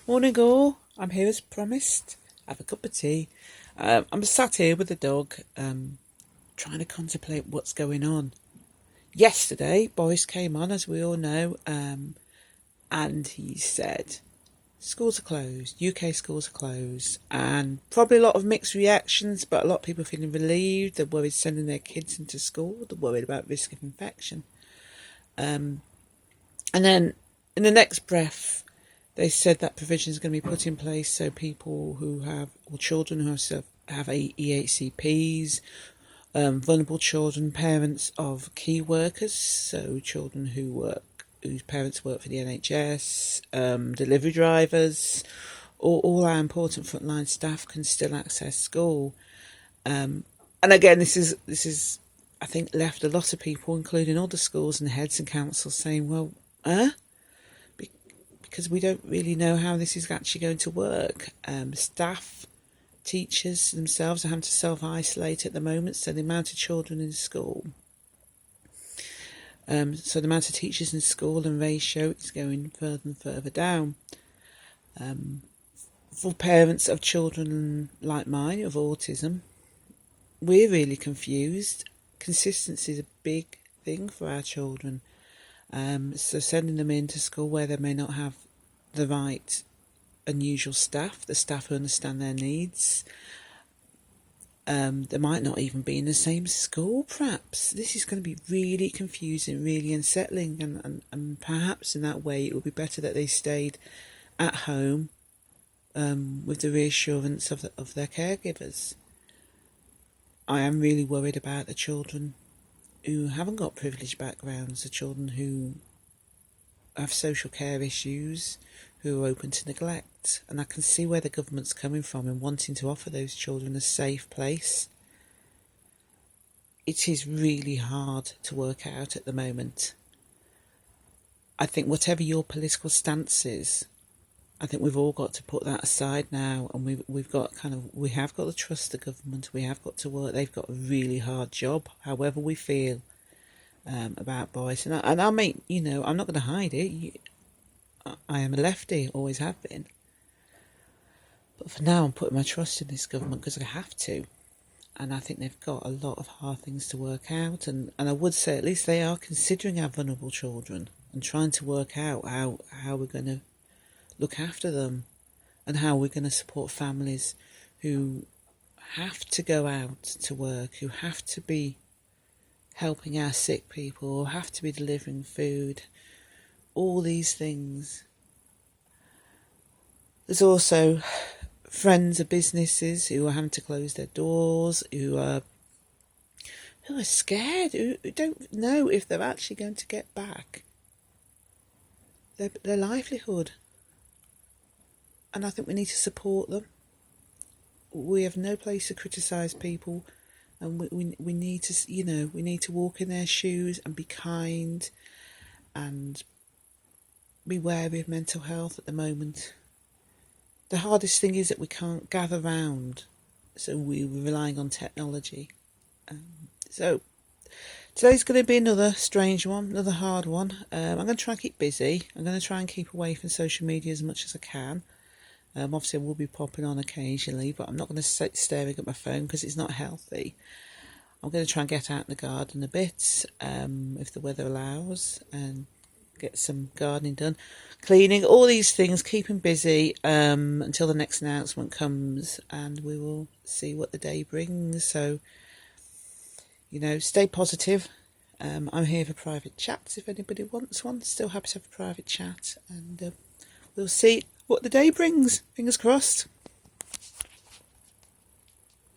Morning all, I'm here as promised. Have a cup of tea. I'm sat here with the dog, trying to contemplate what's going on. Yesterday, Boris came on, as we all know, and he said, schools are closed, UK schools are closed, and probably a lot of mixed reactions, but a lot of people feeling relieved. They're worried sending their kids into school, they're worried about risk of infection. And then in the next breath, they said that provision is going to be put in place so people who have, or children who have EHCPs, vulnerable children, parents of key workers, so children whose parents work for the NHS, delivery drivers, all our important frontline staff can still access school. And again, this is I think left a lot of people, including all the schools and heads and councils, saying, well, because we don't really know how this is actually going to work. Staff, teachers themselves are having to self-isolate at the moment, so the amount of children in school, so the amount of teachers in school and ratio is going further and further down. For parents of children like mine of autism, we're really confused. Consistency is a big thing for our children. So sending them into school where they may not have the right unusual staff, the staff who understand their needs, they might not even be in the same school perhaps. This is going to be really confusing, really unsettling, and perhaps in that way it would be better that they stayed at home with the reassurance of their caregivers. I am really worried about the children who haven't got privileged backgrounds, the children who have social care issues, who are open to neglect. And I can see where the government's coming from in wanting to offer those children a safe place. It is really hard to work out at the moment. I think whatever your political stance is, I think we've all got to put that aside now, and we have got to trust the government. We have got to work. They've got a really hard job, however we feel about Boris. And I mean, I'm not going to hide it. I am a lefty, always have been. But for now, I'm putting my trust in this government because I have to. And I think they've got a lot of hard things to work out. And I would say at least they are considering our vulnerable children and trying to work out how we're going to look after them and how we're going to support families who have to go out to work, who have to be helping our sick people, or have to be delivering food, all these things. There's also friends of businesses who are having to close their doors, who are scared, who don't know if they're actually going to get back their livelihood. And I think we need to support them. We have no place to criticise people, and we need to, we need to walk in their shoes and be kind and be wary of mental health at the moment. The hardest thing is that we can't gather round, so we're relying on technology. So today's going to be another strange one, another hard one. I'm going to try and keep busy. I'm going to try and keep away from social media as much as I can. Obviously I will be popping on occasionally, but I'm not going to sit staring at my phone because it's not healthy. I'm going to try and get out in the garden a bit, if the weather allows, and get some gardening done, cleaning, all these things, keeping busy until the next announcement comes, and we will see what the day brings. So, stay positive. I'm here for private chats if anybody wants one. Still happy to have a private chat, and we'll see what the day brings. Fingers crossed.